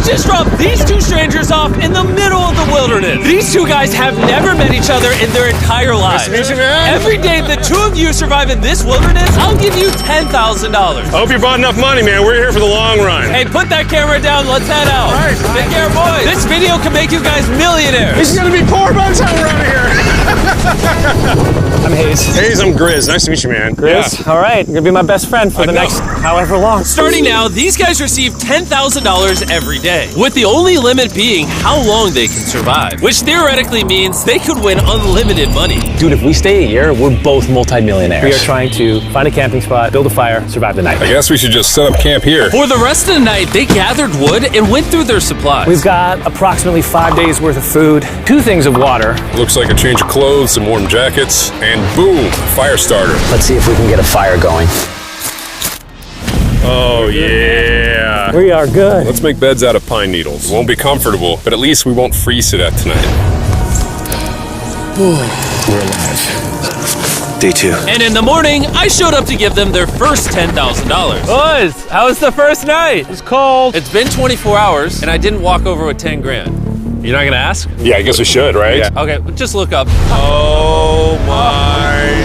just dropped these two strangers off in the middle of the wilderness. These two guys have never met each other in their entire lives. Nice to meet you, man. Every day the two of you survive in this wilderness, I'll give you $10,000. I hope you brought enough money, man. We're here for the long run. Hey, put that camera down. Let's head out. All right. Take care, boys. This video can make you guys millionaires. He's gonna be poor by the time we're out of here. I'm Hayes. Hayes, I'm Grizz. Nice to meet you, man. Grizz? Yeah. All right, you're gonna be my best friend for the next however long. Starting now, these guys receive $10,000 every day, with the only limit being how long they can survive, which theoretically means they could win unlimited money. Dude, if we stay a year, we're both multi-millionaires. We are trying to find a camping spot, build a fire, survive the night. I guess we should just set up camp here. For the rest of the night, they gathered wood and went through their supplies. We've got approximately 5 days worth of food, 2 things of water. Looks like a change of clothes, some warm jackets, and boom, fire starter. Let's see if we can get a fire going. Oh, yeah. We are good. Let's make beds out of pine needles. Won't be comfortable, but at least we won't freeze to death tonight. We're alive. Day 2. And in the morning, I showed up to give them their first $10,000. Boys, how was the first night? It's cold. It's been 24 hours, and I didn't walk over with 10 grand. You're not gonna ask? Yeah, I guess we should, right? Yeah. Okay, just look up. Oh, my.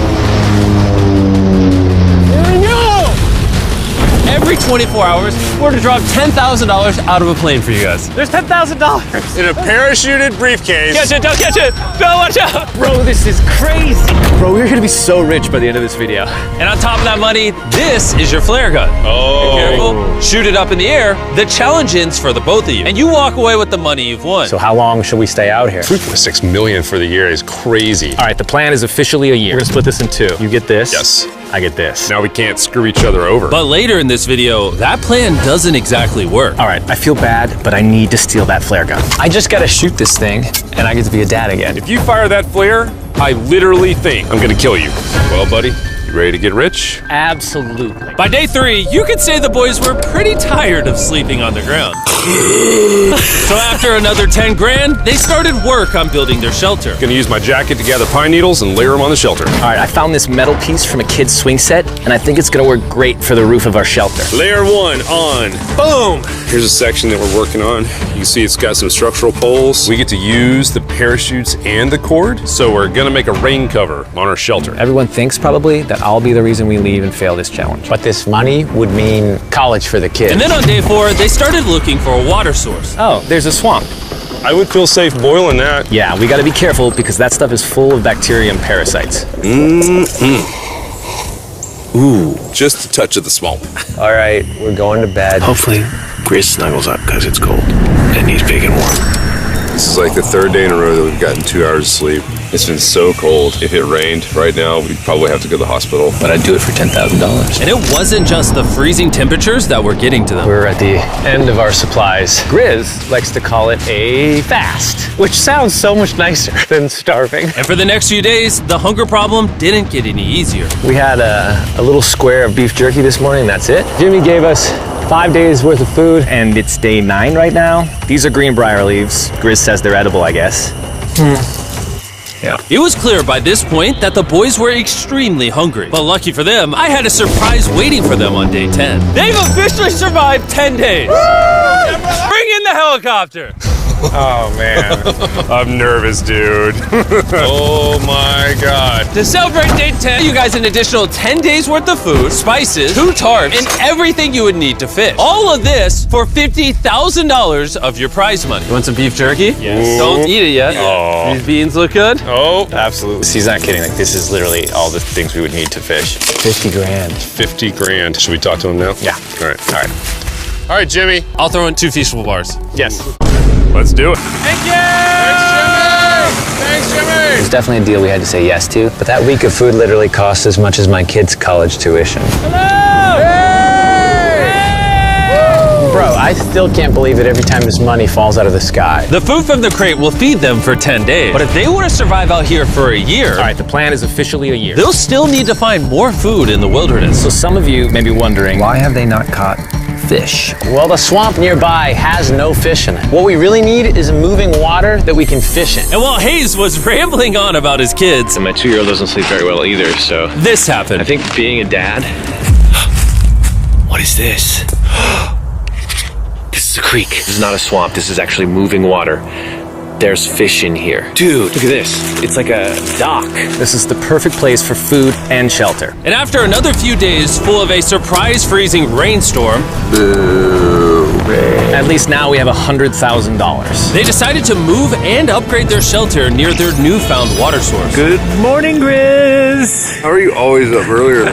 Every 24 hours, we're to drop $10,000 out of a plane for you guys. There's $10,000. In a parachuted briefcase. Catch it, don't catch it. No, watch out. Bro, this is crazy. Bro, we're gonna be so rich by the end of this video. And on top of that money, this is your flare gun. Oh. Be careful, shoot it up in the air. The challenge ends for the both of you. And you walk away with the money you've won. So how long should we stay out here? 3.6 million for the year is crazy. All right, the plan is officially a year. We're gonna split this in 2. You get this. Yes. I get this. Now we can't screw each other over. But later in this video, that plan doesn't exactly work. All right, I feel bad, but I need to steal that flare gun. I just gotta shoot this thing, and I get to be a dad again. If you fire that flare, I literally think I'm gonna kill you. Well, buddy, you ready to get rich? Absolutely. By day 3, you could say the boys were pretty tired of sleeping on the ground. So after another 10 grand, they started work on building their shelter. Gonna use my jacket to gather pine needles and layer them on the shelter. All right, I found this metal piece from a kid's swing set, and I think it's gonna work great for the roof of our shelter. Layer 1 on. Boom! Here's a section that we're working on. You can see it's got some structural poles. We get to use the parachutes and the cord, so we're gonna make a rain cover on our shelter. Everyone thinks probably that I'll be the reason we leave and fail this challenge. But this money would mean college for the kids. And then on day 4, they started looking for a water source. Oh, there's a swamp. I would feel safe boiling that. Yeah, we gotta be careful because that stuff is full of bacteria and parasites. Ooh, just a touch of the swamp. All right, we're going to bed. Hopefully, Grizz snuggles up because it's cold and he's big and warm. This is like the 3rd day in a row that we've gotten 2 hours of sleep. It's been so cold. If it rained right now, we'd probably have to go to the hospital. But I'd do it for $10,000. And it wasn't just the freezing temperatures that were getting to them. We're at the end of our supplies. Grizz likes to call it a fast, which sounds so much nicer than starving. And for the next few days, the hunger problem didn't get any easier. We had a little square of beef jerky this morning, that's it. Jimmy gave us 5 days worth of food, and it's day 9 right now. These are greenbrier leaves. Grizz says they're edible, I guess. Yeah. It was clear by this point that the boys were extremely hungry. But lucky for them, I had a surprise waiting for them on day 10. They've officially survived 10 days. Bring in the helicopter. Oh, man. I'm nervous, dude. Oh, my God. To celebrate day 10, you guys an additional 10 days worth of food, spices, 2 tarps, and everything you would need to fish. All of this for $50,000 of your prize money. You want some beef jerky? Yes. Don't eat it yet. Oh. These beans look good. Oh, absolutely. He's not kidding, like this is literally all the things we would need to fish. 50 grand. 50 grand. Should we talk to him now? Yeah. All right. All right. All right, Jimmy. I'll throw in 2 feastable bars. Yes. Let's do it. Thank you! Thanks, Jimmy! It was definitely a deal we had to say yes to, but that week of food literally cost as much as my kids' college tuition. Bro, I still can't believe it every time this money falls out of the sky. The food from the crate will feed them for 10 days. But if they want to survive out here for a year, All right, the plan is officially a year. they'll still need to find more food in the wilderness. So some of you may be wondering, why have they not caught fish? Well, the swamp nearby has no fish in it. What we really need is a moving water that we can fish in. And while Hayes was rambling on about his kids, And my 2-year-old doesn't sleep very well either, so this happened. I think being a dad. What is this? This This is a creek. This is not a swamp. This is actually moving water. There's fish in here. Dude, look at this. It's like a dock. This is the perfect place for food and shelter. And after another few days full of a surprise freezing rainstorm, At least now we have $100,000. they decided to move and upgrade their shelter near their newfound water source. Good morning, Grizz. How are you always up earlier?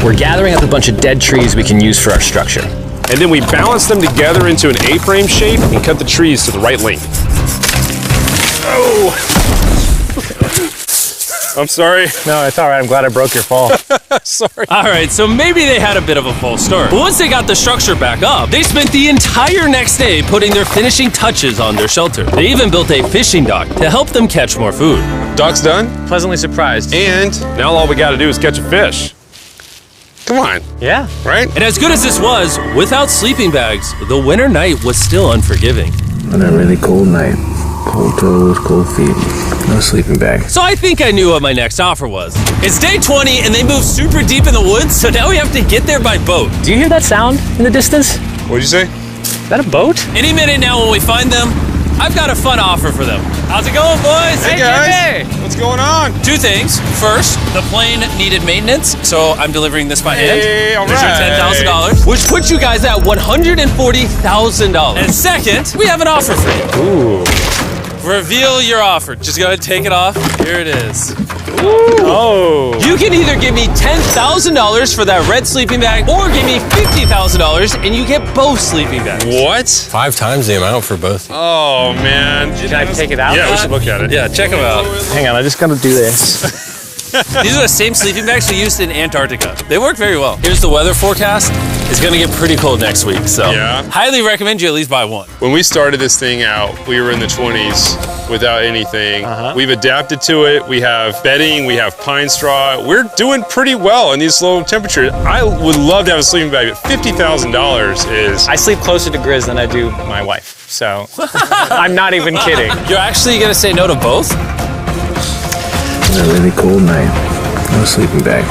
We're gathering up a bunch of dead trees we can use for our structure. And then we balance them together into an A-frame shape and cut the trees to the right length. Oh! I'm sorry. No, it's all right. I'm glad I broke your fall. Sorry. All right, so maybe they had a bit of a false start. But once they got the structure back up, they spent the entire next day putting their finishing touches on their shelter. They even built a fishing dock to help them catch more food. Dock's done, Pleasantly surprised. and now all we gotta do is catch a fish. Come on, Yeah. right? And as good as this was, without sleeping bags, the winter night was still unforgiving. On a really cold night. Cold toes, cold feet. No sleeping bag. So I think I knew what my next offer was. It's day 20 and they moved super deep in the woods, so now we have to get there by boat. Do you hear that sound in the distance? What'd you say? Is that a boat? Any minute now when we find them, I've got a fun offer for them. How's it going, boys? Hey guys, what's going on? Two things. First, the plane needed maintenance, so I'm delivering this by hand. Hey, all There's your right. $10,000, which puts you guys at $140,000. And second, we have an offer for you. Ooh. Reveal your offer. Just go ahead and take it off. Here it is. Oh. You can either give me $10,000 for that red sleeping bag, or give me $50,000 and you get both sleeping bags. What? 5 times the amount for both. Oh man. Can I take it out? Yeah, we should look at it. Yeah, check them out. Hang on, I just gotta do this. These are the same sleeping bags we used in Antarctica. They work very well. Here's the weather forecast. It's gonna get pretty cold next week, so Yeah. highly recommend you at least buy one. When we started this thing out, we were in the 20s without anything. We've adapted to it. We have bedding, we have pine straw. We're doing pretty well in these low temperatures. I would love to have a sleeping bag, but $50,000 is... I sleep closer to Grizz than I do my wife, so I'm not even kidding. You're actually gonna say no to both? On a really cold night. No sleeping bag.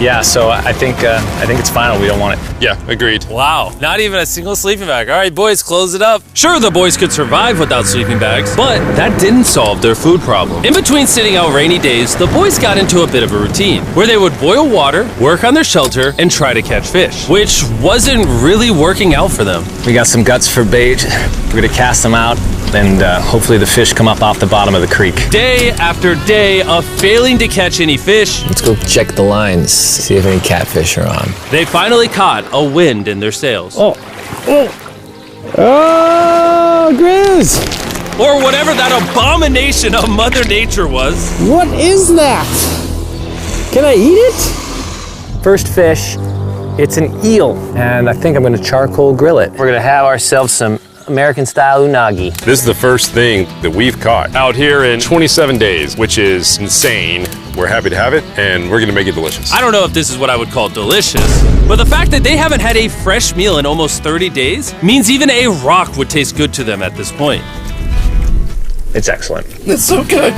Yeah, so I think it's final. We don't want it. Yeah, agreed. Wow, not even a single sleeping bag. All right, boys, close it up. Sure, the boys could survive without sleeping bags, but that didn't solve their food problem. In between sitting out rainy days, the boys got into a bit of a routine where they would boil water, work on their shelter, and try to catch fish, which wasn't really working out for them. We got some guts for bait. We're gonna cast them out, and hopefully the fish come up off the bottom of the creek. Day after day of failing to catch any fish, Let's go check the lines, see if any catfish are on. they finally caught a wind in their sails. Oh, Grizz! Or whatever that abomination of Mother Nature was. What is that? Can I eat it? First fish, it's an eel, and I think I'm gonna charcoal grill it. We're gonna have ourselves some American-style unagi. This is the first thing that we've caught out here in 27 days, which is insane. We're happy to have it, and we're gonna make it delicious. I don't know if this is what I would call delicious, but the fact that they haven't had a fresh meal in almost 30 days means even a rock would taste good to them at this point. It's excellent. It's so good.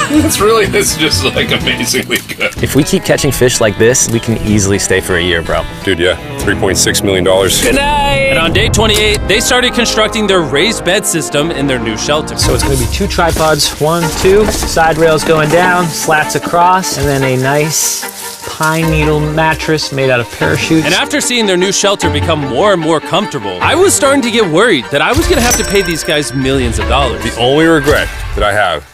It's just like amazingly good. If we keep catching fish like this, we can easily stay for a year, bro. Dude, yeah, $3.6 million. Good night! And on day 28, they started constructing their raised bed system in their new shelter. So it's going to be 2 tripods, 1, 2, side rails going down, slats across, and then a nice pine needle mattress made out of parachutes. And after seeing their new shelter become more and more comfortable, I was starting to get worried that I was gonna have to pay these guys millions of dollars. The only regret that I have,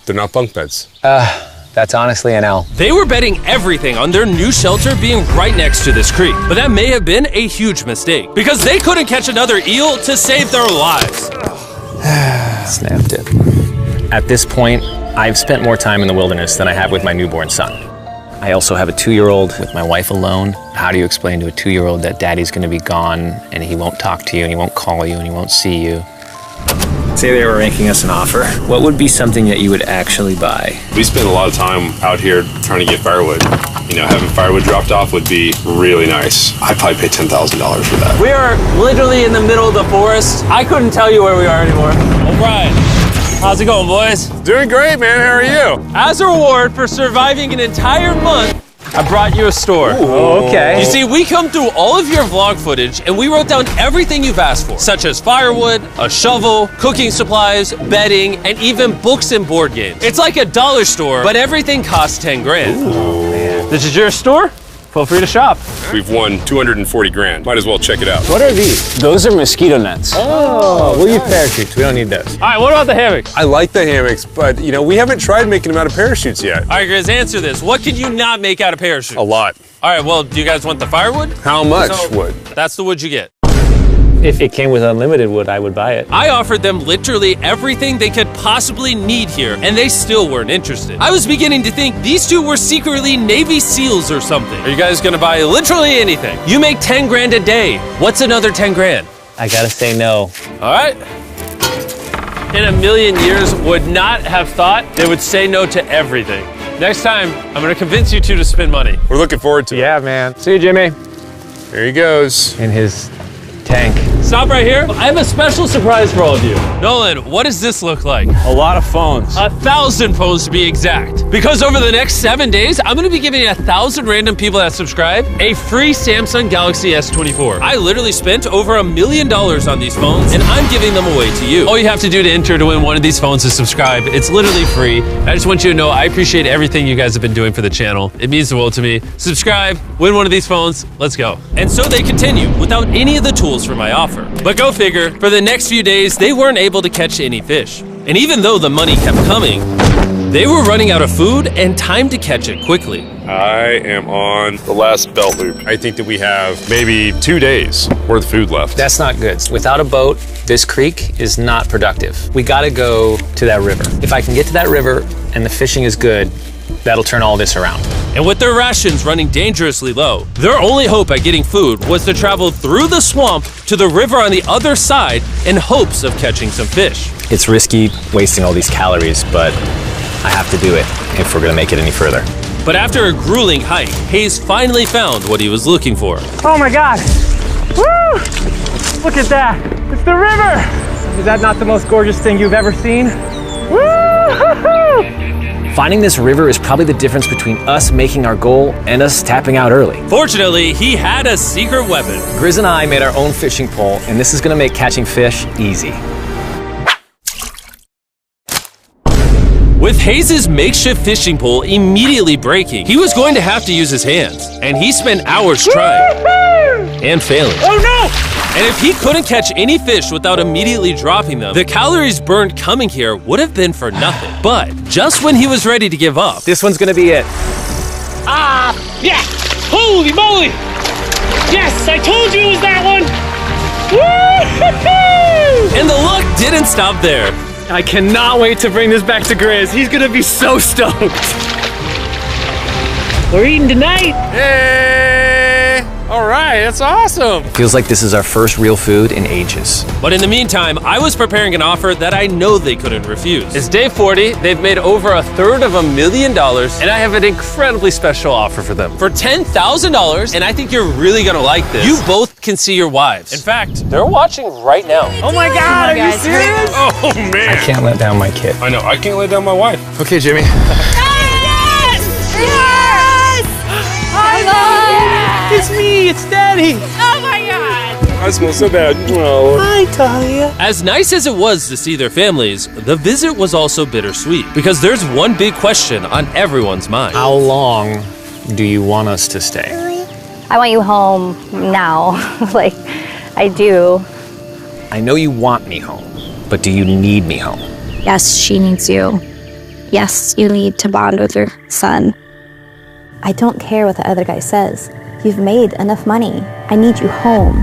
they're not bunk beds. That's honestly an L. They were betting everything on their new shelter being right next to this creek, but that may have been a huge mistake because they couldn't catch another eel to save their lives. Snapped it. At this point, I've spent more time in the wilderness than I have with my newborn son. I also have a 2-year-old with my wife alone. How do you explain to a 2-year-old that daddy's gonna be gone and he won't talk to you and he won't call you and he won't see you? Say they were making us an offer. What would be something that you would actually buy? We spend a lot of time out here trying to get firewood. You know, having firewood dropped off would be really nice. I'd probably pay $10,000 for that. We are literally in the middle of the forest. I couldn't tell you where we are anymore. O'Brien, how's it going, boys? Doing great, man. How are you? As a reward for surviving an entire month I brought you a store. Oh, okay. You see, we come through all of your vlog footage and we wrote down everything you've asked for, such as firewood, a shovel, cooking supplies, bedding, and even books and board games. It's like a dollar store, but everything costs 10 grand. Oh, man. This is your store? Feel free to shop. We've won 240 grand. Might as well check it out. What are these? Those are mosquito nets. Oh, we'll use parachutes. We don't need those. All right, what about the hammocks? I like the hammocks, but you know, we haven't tried making them out of parachutes yet. All right, Grizz, answer this. What could you not make out of parachute? A lot. All right, well, do you guys want the firewood? How much wood? That's the wood you get. If it came with unlimited wood, I would buy it. I offered them literally everything they could possibly need here, and they still weren't interested. I was beginning to think these two were secretly Navy SEALs or something. Are you guys gonna buy literally anything? You make 10 grand a day. What's another 10 grand? I gotta say no. All right. In a million years, would not have thought they would say no to everything. Next time, I'm gonna convince you two to spend money. We're looking forward to it. Yeah, man. See you, Jimmy. There he goes. In his tank. Stop right here. I have a special surprise for all of you. Nolan, what does this look like? A lot of phones. 1,000 phones to be exact. Because over the next 7 days, I'm gonna be giving 1,000 random people that subscribe a free Samsung Galaxy S24. I literally spent over $1 million on these phones, and I'm giving them away to you. All you have to do to enter to win one of these phones is subscribe. It's literally free. I just want you to know I appreciate everything you guys have been doing for the channel. It means the world to me. Subscribe, win one of these phones, let's go. And so they continue without any of the tools for my offer. But go figure, for the next few days, they weren't able to catch any fish. And even though the money kept coming, they were running out of food and time to catch it quickly. I am on the last belt loop. I think that we have maybe 2 days worth of food left. That's not good. Without a boat, this creek is not productive. We gotta go to that river. If I can get to that river and the fishing is good, that'll turn all this around. And with their rations running dangerously low, their only hope at getting food was to travel through the swamp to the river on the other side in hopes of catching some fish. It's risky wasting all these calories, but I have to do it if we're gonna make it any further. But after a grueling hike, Hayes finally found what he was looking for. Oh my God! Woo! Look at that! It's the river! Is that not the most gorgeous thing you've ever seen? Woo! Finding this river is probably the difference between us making our goal and us tapping out early. Fortunately, he had a secret weapon. Grizz and I made our own fishing pole, and this is gonna make catching fish easy. With Hayes' makeshift fishing pole immediately breaking, he was going to have to use his hands, and he spent hours trying and failing. Oh no! And if he couldn't catch any fish without immediately dropping them, the calories burned coming here would have been for nothing. But just when he was ready to give up, This one's gonna be it. yeah! Holy moly! Yes, I told you it was that one! Woo-hoo-hoo! And the luck didn't stop there. I cannot wait to bring this back to Grizz. He's gonna be so stoked. We're eating tonight. Hey! All right, that's awesome. Feels like this is our first real food in ages. But in the meantime, I was preparing an offer that I know they couldn't refuse. It's day 40, they've made over $250,000, and I have an incredibly special offer for them. For $10,000, and I think you're really gonna like this, you both can see your wives. In fact, they're watching right now. Oh my God, are you serious? Oh man. I can't let down my kid. I know, I can't let down my wife. Okay, Jimmy. Yes! Yes! I love it! It's me, it's Daddy. Oh my God! I smell so bad. Oh. Hi, Talia. As nice as it was to see their families, the visit was also bittersweet, because there's one big question on everyone's mind. How long do you want us to stay? I want you home now. Like, I do. I know you want me home, but do you need me home? Yes, she needs you. Yes, you need to bond with your son. I don't care what the other guy says. You've made enough money. I need you home.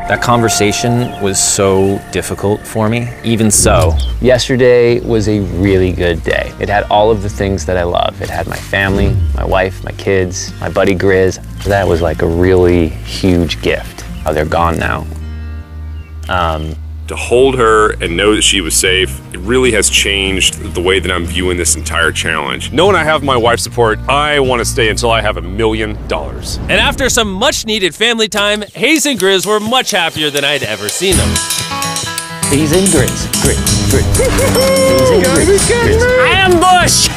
That conversation was so difficult for me. Even so, yesterday was a really good day. It had all of the things that I love. It had my family, my wife, my kids, my buddy Grizz. That was like a really huge gift. Oh, they're gone now. To hold her and know that she was safe, it really has changed the way that I'm viewing this entire challenge. Knowing I have my wife's support, I want to stay until I have $1 million. And after some much needed family time, Hayes and Grizz were much happier than I'd ever seen them. He's in Grizz. He's in Grizz. Ambush!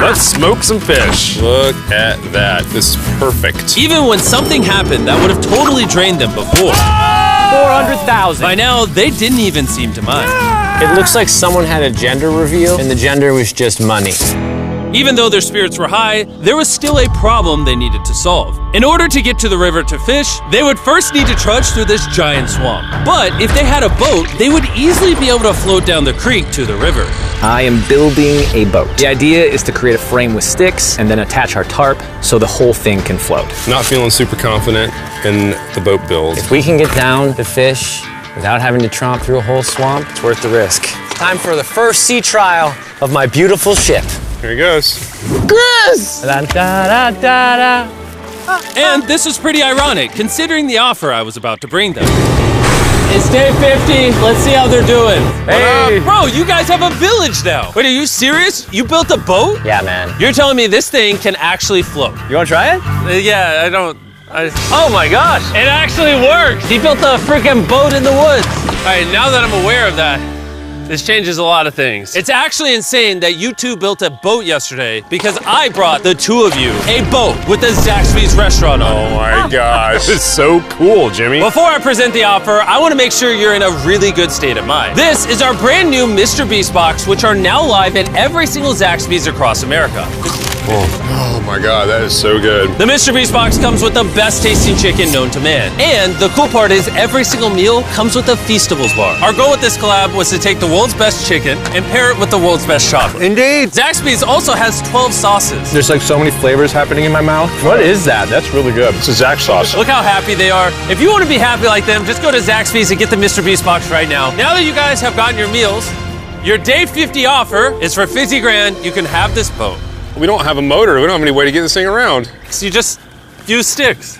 Let's smoke some fish. Look at that. This is perfect. Even when something happened that would have totally drained them before, 400,000. by now they didn't even seem to mind. It looks like someone had a gender reveal, and the gender was just money. Even though their spirits were high, there was still a problem they needed to solve. In order to get to the river to fish, they would first need to trudge through this giant swamp. But if they had a boat, they would easily be able to float down the creek to the river. I am building a boat. The idea is to create a frame with sticks and then attach our tarp so the whole thing can float. Not feeling super confident in the boat build. If we can get down to fish without having to tromp through a whole swamp, it's worth the risk. Time for the first sea trial of my beautiful ship. Here he goes. Grizz! Da-da-da-da-da. And this was pretty ironic, considering the offer I was about to bring them. It's day 50. Let's see how they're doing. Hey! Bro, you guys have a village now. Wait, are you serious? You built a boat? Yeah, man. You're telling me this thing can actually float? You wanna try it? Yeah, I don't... Oh my gosh, it actually works. He built a freaking boat in the woods. All right, now that I'm aware of that, this changes a lot of things. It's actually insane that you two built a boat yesterday because I brought the two of you a boat with the Zaxby's restaurant on it. Oh my gosh. This is so cool, Jimmy. Before I present the offer, I want to make sure you're in a really good state of mind. This is our brand new Mr. Beast box, which are now live in every single Zaxby's across America. Oh my god, that is so good. The Mr. Beast box comes with the best tasting chicken known to man. And the cool part is every single meal comes with a Feastables bar. Our goal with this collab was to take the world's best chicken and pair it with the world's best chocolate. Indeed. Zaxby's also has 12 sauces. There's like so many flavors happening in my mouth. What is that? That's really good. It's a Zax sauce. Look how happy they are. If you want to be happy like them, just go to Zaxby's and get the Mr. Beast box right now. Now that you guys have gotten your meals, your day 50 offer is for $50 grand. You can have this boat. We don't have a motor. We don't have any way to get this thing around. So you just use sticks.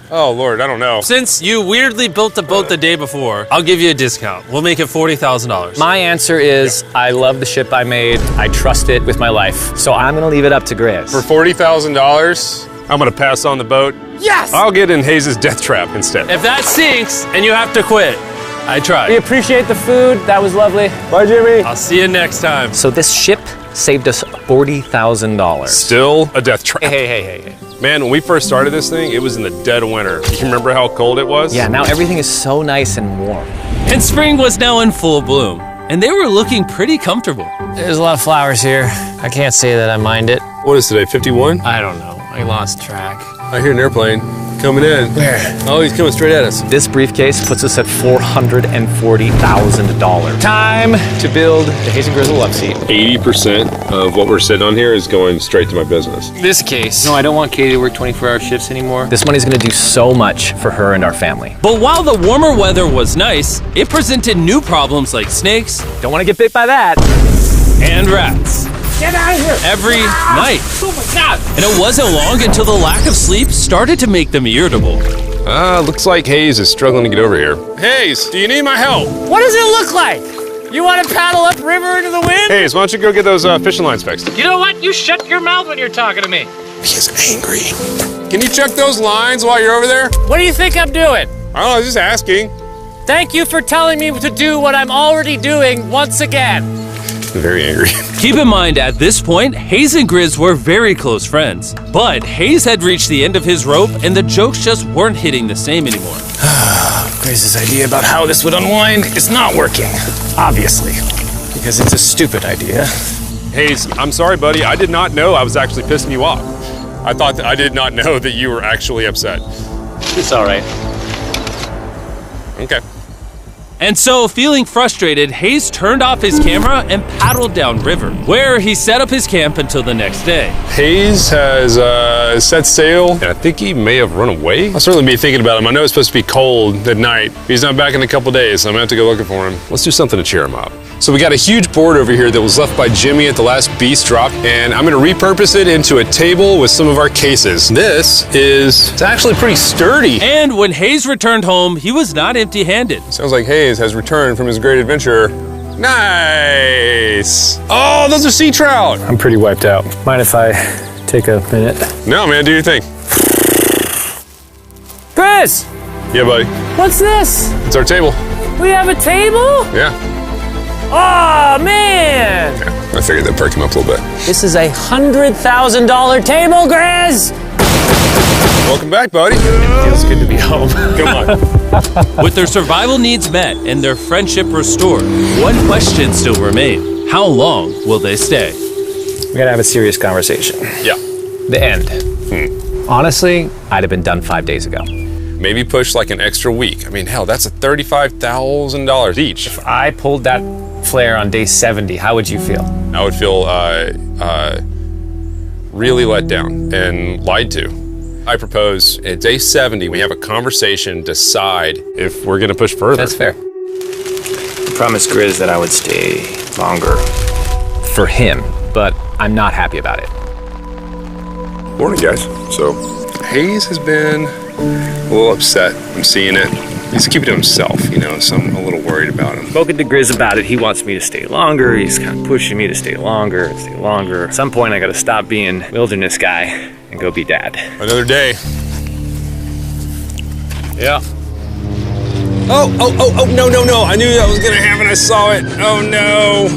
Oh Lord, I don't know. Since you weirdly built the boat the day before, I'll give you a discount. We'll make it $40,000. My answer is I love the ship I made. I trust it with my life. So I'm gonna leave it up to Grizz. For $40,000, I'm gonna pass on the boat. Yes! I'll get in Hayes' death trap instead. If that sinks and you have to quit, I tried. We appreciate the food. That was lovely. Bye, Jimmy. I'll see you next time. So this ship saved us $40,000. Still a death trap. Hey. Man, when we first started this thing, it was in the dead of winter. You remember how cold it was? Yeah, now everything is so nice and warm. And spring was now in full bloom, and they were looking pretty comfortable. There's a lot of flowers here. I can't say that I mind it. What is today, 51? I don't know. I lost track. I hear an airplane coming in. Where? Oh, he's coming straight at us. This briefcase puts us at $440,000. Time to build the Hayes and Grizzle love seat. 80% of what we're sitting on here is going straight to my business. This case. No, I don't want Katie to work 24-hour shifts anymore. This money's gonna do so much for her and our family. But while the warmer weather was nice, it presented new problems like snakes Don't wanna get bit by that. and rats. Get out of here! Every night. Oh my God! And it wasn't long until the lack of sleep started to make them irritable. Looks like Hayes is struggling to get over here. Hayes, do you need my help? What does it look like? You want to paddle upriver into the wind? Hayes, why don't you go get those fishing lines fixed? You know what? You shut your mouth when you're talking to me. He's angry. Can you check those lines while you're over there? What do you think I'm doing? I don't know, just asking. Thank you for telling me to do what I'm already doing once again. Very angry. Keep in mind, at this point, Hayes and Grizz were very close friends. But Hayes had reached the end of his rope, and the jokes just weren't hitting the same anymore. Griz's idea about how this would unwind is not working. Obviously. Because it's a stupid idea. Hayes, I'm sorry, buddy. I did not know I was actually pissing you off. I did not know that you were actually upset. It's all right. Okay. And so, feeling frustrated, Hayes turned off his camera and paddled downriver, where he set up his camp until the next day. Hayes has set sail, and I think he may have run away. I'll certainly be thinking about him. I know it's supposed to be cold at night. He's not back in a couple days, so I'm gonna have to go looking for him. Let's do something to cheer him up. So we got a huge board over here that was left by Jimmy at the last beast drop, and I'm gonna repurpose it into a table with some of our cases. It's actually pretty sturdy. And when Hayes returned home, he was not empty-handed. Sounds like Hayes has returned from his great adventure. Nice! Oh, those are sea trout! I'm pretty wiped out. Mind if I take a minute? No, man, do your thing. Chris! Yeah, buddy. What's this? It's our table. We have a table? Yeah. Oh, man! Yeah. I figured that'd perk him up a little bit. This is a $100,000 table, Grizz! Welcome back, buddy. Feels good to be home. Come on. With their survival needs met and their friendship restored, one question still remains. How long will they stay? We gotta have a serious conversation. Yeah. The end. Honestly, I'd have been done 5 days ago. Maybe push like an extra week. I mean, hell, that's $35,000 each. If I pulled that flare on day 70, how would you feel? I would feel really let down and lied to. I propose at day 70, we have a conversation, decide if we're gonna push further. That's fair. I promised Grizz that I would stay longer for him, but I'm not happy about it. Morning, guys. So, Hayes has been a little upset. I'm seeing it. He's keeping to himself, you know, so I'm a little worried about him. Spoken to Grizz about it. He wants me to stay longer. He's kind of pushing me to stay longer. At some point, I gotta stop being wilderness guy and go be dad. Another day. Yeah. Oh, no. I knew that was gonna happen. I saw it. Oh, no.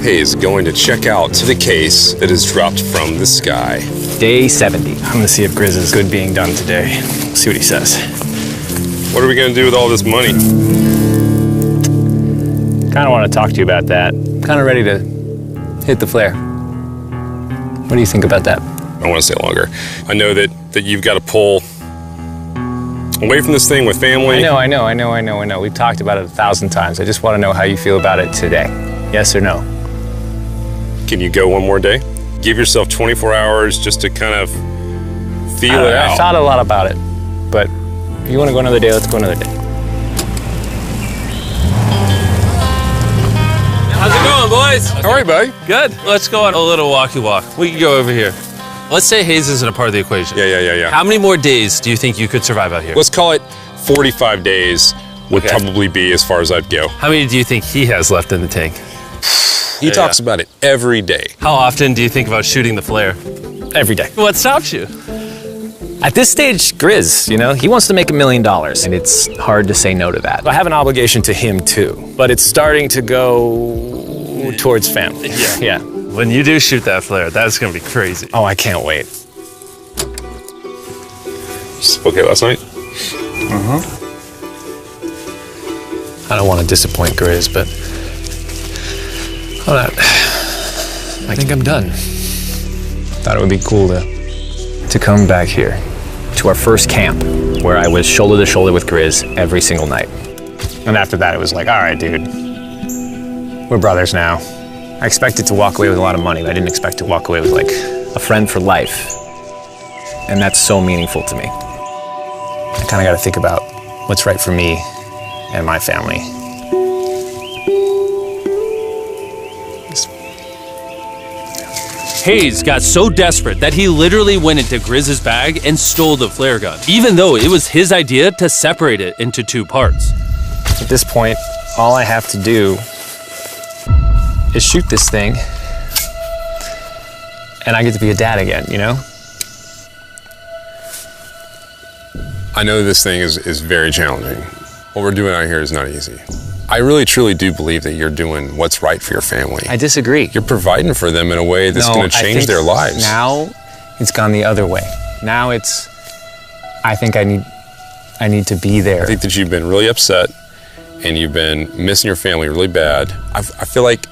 Hayes going to check out the case that is dropped from the sky. Day 70. I'm gonna see if Grizz is good being done today. See what he says. What are we gonna do with all this money? Kind of want to talk to you about that. Kind of ready to hit the flare. What do you think about that? I want to stay longer. I know that you've got to pull away from this thing with family. I know. We've talked about it 1,000 times. I just want to know how you feel about it today. Yes or no? Can you go one more day? Give yourself 24 hours just to kind of feel it out. I thought a lot about it, but if you want to go another day, let's go another day. How's it going, boys? How are you, buddy? Good. Let's go on a little walkie walk. We can go over here. Let's say Hayes isn't a part of the equation. Yeah. How many more days do you think you could survive out here? Let's call it 45 days would probably be as far as I'd go. How many do you think he has left in the tank? He talks about it every day. How often do you think about shooting the flare? Every day. What stops you? At this stage, Grizz, you know, he wants to make $1 million, and it's hard to say no to that. I have an obligation to him too, but it's starting to go towards family. Yeah. When you do shoot that flare, that's gonna be crazy. Oh, I can't wait. Okay, last night? I don't want to disappoint Grizz, but I think I'm done. Thought it would be cool to come back here to our first camp where I was shoulder to shoulder with Grizz every single night. And after that, it was like, all right, dude, we're brothers now. I expected to walk away with a lot of money, but I didn't expect to walk away with like a friend for life. And that's so meaningful to me. I kind of got to think about what's right for me and my family. Hayes got so desperate that he literally went into Grizz's bag and stole the flare gun, even though it was his idea to separate it into 2 parts. At this point, all I have to do is shoot this thing, and I get to be a dad again, you know? I know this thing is very challenging. What we're doing out here is not easy. I really, truly do believe that you're doing what's right for your family. I disagree. You're providing for them in a way that's going to change their lives. Now, it's gone the other way. Now I think I need to be there. I think that you've been really upset and you've been missing your family really bad. I feel like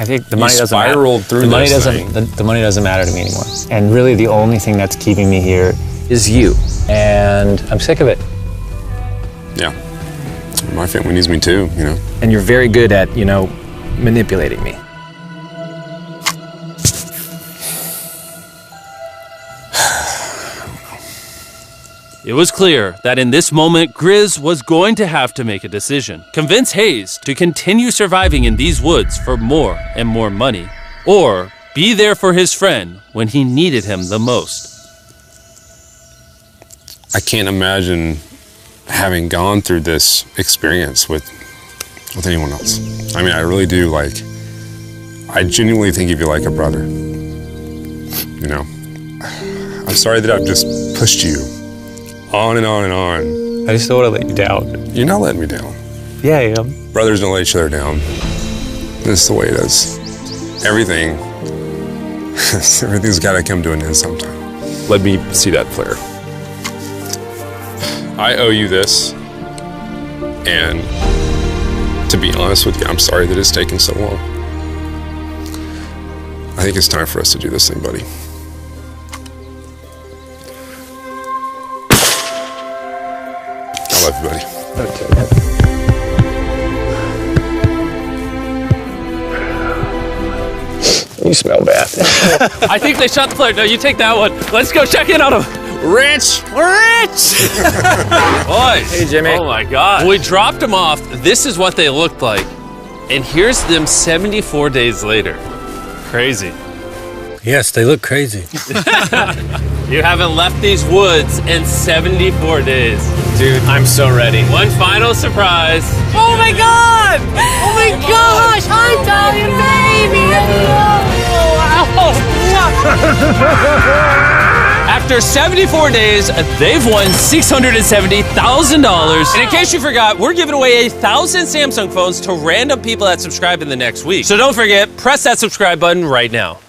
I think the money doesn't matter. Spiraled through this thing. The money doesn't matter to me anymore. And really the only thing that's keeping me here is you. And I'm sick of it. Yeah. My family needs me too, you know. And you're very good at, you know, manipulating me. It was clear that in this moment, Grizz was going to have to make a decision. Convince Hayes to continue surviving in these woods for more and more money, or be there for his friend when he needed him the most. I can't imagine having gone through this experience with anyone else. I mean, I really do, I genuinely think of you like a brother. You know, I'm sorry that I've just pushed you on and on and on. I just don't want to let you down. You're not letting me down. Yeah, I am. Brothers don't let each other down. This is the way it is. Everything's got to come to an end sometime. Let me see that flare. I owe you this, and to be honest with you, I'm sorry that it's taken so long. I think it's time for us to do this thing, buddy. I love you, buddy. Okay. You smell bad. I think they shot the flare. No, you take that one. Let's go check in on them. Rich! We're rich! Boys. Hey, Jimmy. Oh my God. When we dropped them off, this is what they looked like. And here's them 74 days later. Crazy. Yes, they look crazy. You haven't left these woods in 74 days. Dude, I'm so ready. One final surprise. Oh my God! Oh my gosh! Hi, Italian baby! After 74 days, they've won $670,000. And in case you forgot, we're giving away 1,000 Samsung phones to random people that subscribe in the next week. So don't forget, press that subscribe button right now.